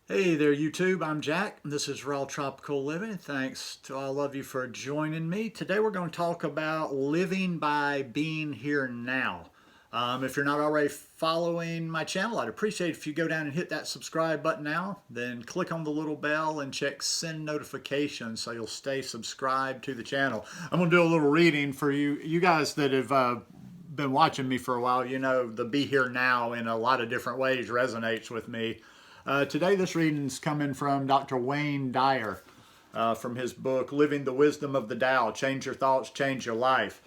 Hey there, YouTube. I'm Jack, and this is Raw Tropical Living. Thanks to all of you for joining me. Today we're going to talk about living by being here now. If you're not already following my channel, I'd appreciate if you go down and hit that subscribe button now. Then click on the little bell and check send notifications so you'll stay subscribed to the channel. I'm going to do a little reading for you guys that have been watching me for a while. You know, the be here now in a lot of different ways resonates with me. Today this reading is coming from Dr. Wayne Dyer from his book, Living the Wisdom of the Tao, Change Your Thoughts, Change Your Life.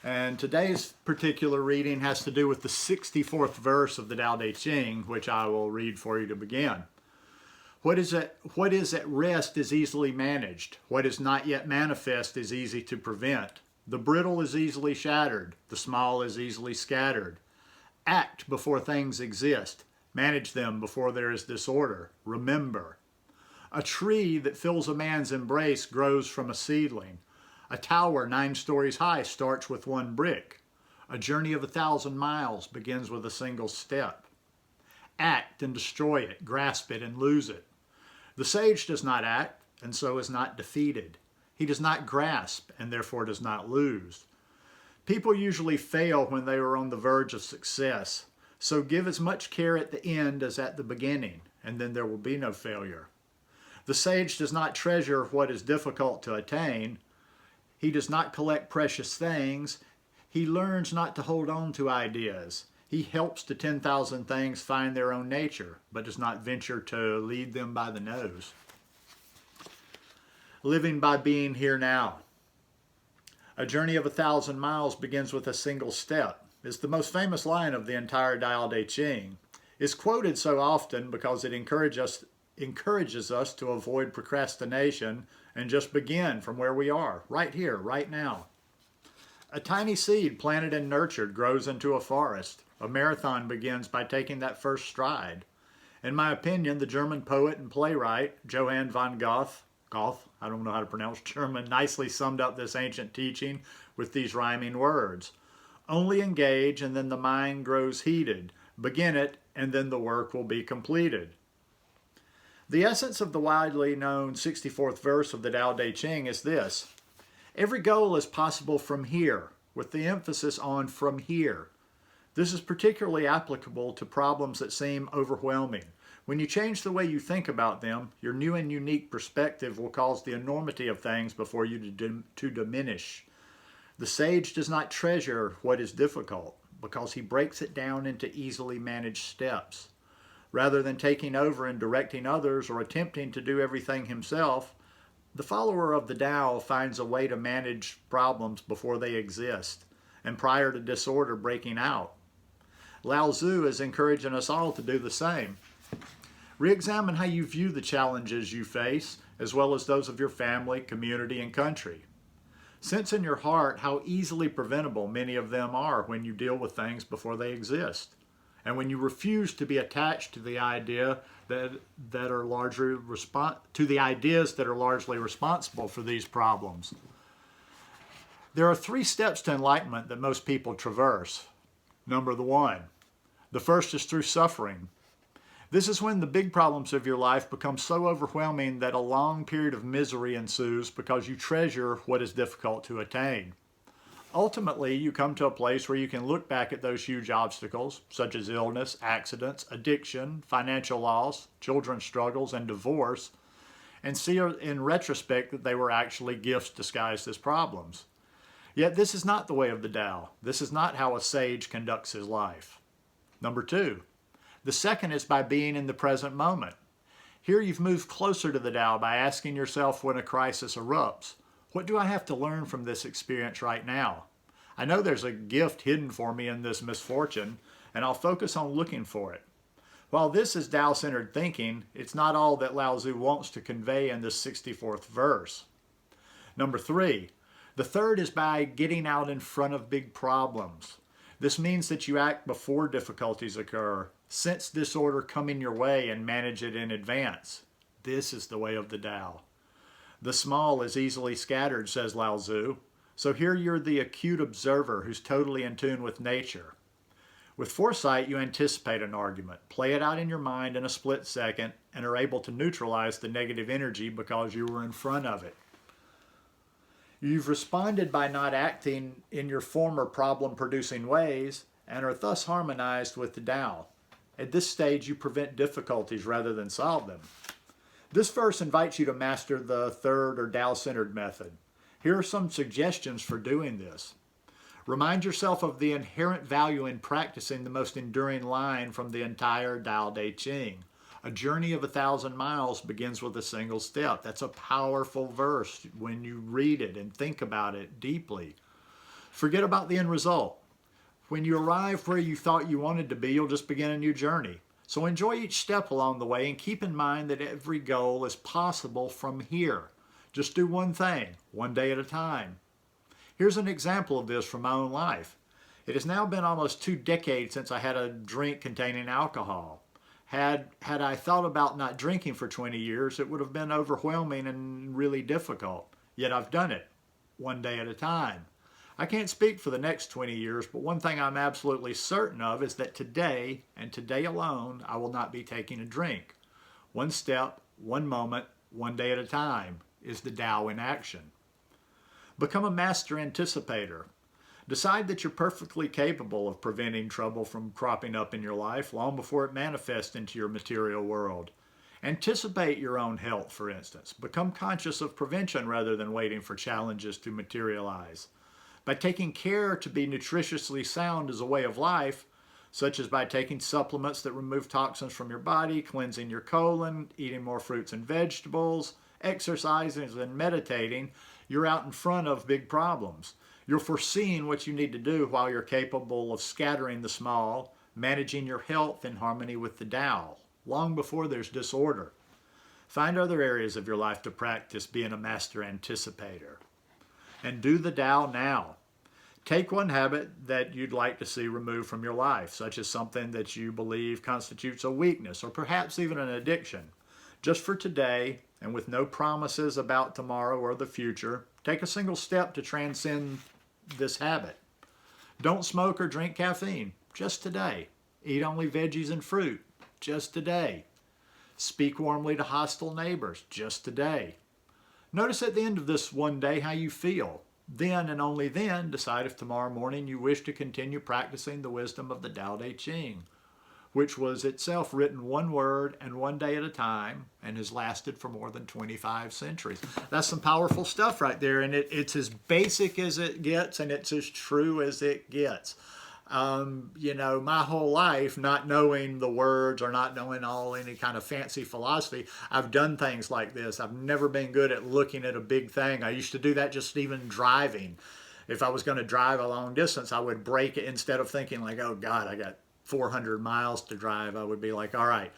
And today's particular reading has to do with the 64th verse of the Tao Te Ching, which I will read for you to begin. What is at rest is easily managed. What is not yet manifest is easy to prevent. The brittle is easily shattered. The small is easily scattered. Act before things exist. Manage them before there is disorder. Remember. A tree that fills a man's embrace grows from a seedling. A tower 9 stories high starts with 1 brick. A journey of 1,000 miles begins with a single step. Act and destroy it, grasp it and lose it. The sage does not act and so is not defeated. He does not grasp and therefore does not lose. People usually fail when they are on the verge of success. So give as much care at the end as at the beginning, and then there will be no failure. The sage does not treasure what is difficult to attain. He does not collect precious things. He learns not to hold on to ideas. He helps the 10,000 things find their own nature, but does not venture to lead them by the nose. Living by being here now. A journey of 1,000 miles begins with a single step. Is the most famous line of the entire Tao Te Ching. It's quoted so often because it encourages us to avoid procrastination and just begin from where we are, right here, right now. A tiny seed planted and nurtured grows into a forest. A marathon begins by taking that first stride. In my opinion, the German poet and playwright Johann von Goethe, I don't know how to pronounce German, nicely summed up this ancient teaching with these rhyming words. Only engage and then the mind grows heated. Begin it and then the work will be completed. The essence of the widely known 64th verse of the Tao Te Ching is this. Every goal is possible from here, with the emphasis on from here. This is particularly applicable to problems that seem overwhelming. When you change the way you think about them, your new and unique perspective will cause the enormity of things before you to diminish. The sage does not treasure what is difficult because he breaks it down into easily managed steps. Rather than taking over and directing others or attempting to do everything himself, the follower of the Tao finds a way to manage problems before they exist and prior to disorder breaking out. Lao Tzu is encouraging us all to do the same. Re-examine how you view the challenges you face, as well as those of your family, community, and country. Sense in your heart how easily preventable many of them are when you deal with things before they exist, and when you refuse to be attached to the ideas that are largely responsible for these problems. There are 3 steps to enlightenment that most people traverse. Number 1. The first is through suffering. This is when the big problems of your life become so overwhelming that a long period of misery ensues because you treasure what is difficult to attain. Ultimately, you come to a place where you can look back at those huge obstacles, such as illness, accidents, addiction, financial loss, children's struggles, and divorce, and see in retrospect that they were actually gifts disguised as problems. Yet this is not the way of the Tao. This is not how a sage conducts his life. Number 2. The second is by being in the present moment. Here you've moved closer to the Tao by asking yourself when a crisis erupts, what do I have to learn from this experience right now? I know there's a gift hidden for me in this misfortune, and I'll focus on looking for it. While this is Tao-centered thinking, it's not all that Lao Tzu wants to convey in this 64th verse. Number 3. The third is by getting out in front of big problems. This means that you act before difficulties occur, sense disorder coming your way and manage it in advance. This is the way of the Tao. The small is easily scattered, says Lao Tzu. So here you're the acute observer who's totally in tune with nature. With foresight, you anticipate an argument, play it out in your mind in a split second, and are able to neutralize the negative energy because you were in front of it. You've responded by not acting in your former problem-producing ways and are thus harmonized with the Tao. At this stage, you prevent difficulties rather than solve them. This verse invites you to master the third or Tao-centered method. Here are some suggestions for doing this. Remind yourself of the inherent value in practicing the most enduring line from the entire Tao Te Ching. A journey of 1,000 miles begins with a single step. That's a powerful verse when you read it and think about it deeply. Forget about the end result. When you arrive where you thought you wanted to be, you'll just begin a new journey. So enjoy each step along the way and keep in mind that every goal is possible from here. Just do one thing, one day at a time. Here's an example of this from my own life. It has now been almost 2 decades since I had a drink containing alcohol. Had I thought about not drinking for 20 years, it would have been overwhelming and really difficult. Yet I've done it, one day at a time. I can't speak for the next 20 years, but one thing I'm absolutely certain of is that today, and today alone, I will not be taking a drink. One step, one moment, one day at a time is the Tao in action. Become a master anticipator. Decide that you're perfectly capable of preventing trouble from cropping up in your life long before it manifests into your material world. Anticipate your own health, for instance. Become conscious of prevention rather than waiting for challenges to materialize. By taking care to be nutritiously sound as a way of life, such as by taking supplements that remove toxins from your body, cleansing your colon, eating more fruits and vegetables, exercising and meditating, you're out in front of big problems. You're foreseeing what you need to do while you're capable of scattering the small, managing your health in harmony with the Tao, long before there's disorder. Find other areas of your life to practice being a master anticipator. And do the Tao now. Take one habit that you'd like to see removed from your life, such as something that you believe constitutes a weakness or perhaps even an addiction. Just for today, and with no promises about tomorrow or the future, take a single step to transcend this habit. Don't smoke or drink caffeine, just today. Eat only veggies and fruit, just today. Speak warmly to hostile neighbors, just today. Notice at the end of this one day how you feel. Then and only then decide if tomorrow morning you wish to continue practicing the wisdom of the Tao Te Ching, which was itself written one word and one day at a time and has lasted for more than 25 centuries. That's some powerful stuff right there, and it's as basic as it gets and it's as true as it gets. My whole life, not knowing the words or not knowing any kind of fancy philosophy, I've done things like this. I've never been good at looking at a big thing. I used to do that just even driving. If I was going to drive a long distance, I would break it. Instead of thinking like, oh God, I got 400 miles to drive, I would be like, all right,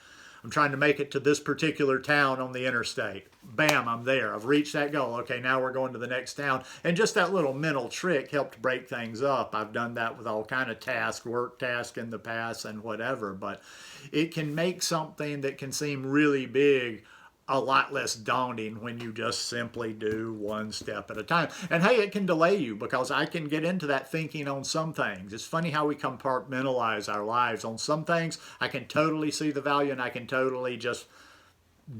I'm trying to make it to this particular town on the interstate. Bam, I'm there. I've reached that goal. Okay, now we're going to the next town. And just that little mental trick helped break things up. I've done that with all kind of tasks, work tasks in the past and whatever. But it can make something that can seem really big a lot less daunting when you just simply do one step at a time. And hey, it can delay you because I can get into that thinking on some things. It's funny how we compartmentalize our lives. On some things, I can totally see the value and I can totally just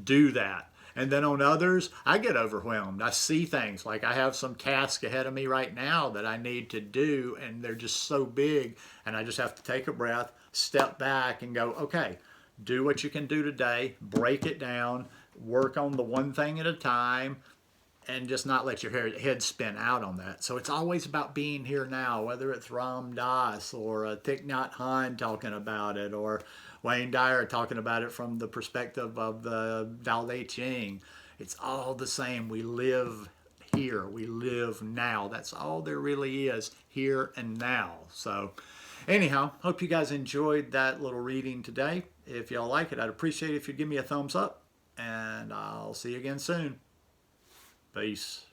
do that. And then on others, I get overwhelmed. I see things like I have some tasks ahead of me right now that I need to do, and they're just so big, and I just have to take a breath, step back, and go, okay, do what you can do today, break it down, work on the one thing at a time, and just not let your head spin out on that. So it's always about being here now, whether it's Ram Dass or Thich Nhat Hanh talking about it, or Wayne Dyer talking about it from the perspective of the Tao Te Ching. It's all the same. We live here. We live now. That's all there really is, here and now. So anyhow, hope you guys enjoyed that little reading today. If y'all like it, I'd appreciate it if you'd give me a thumbs up, and I'll see you again soon. Peace.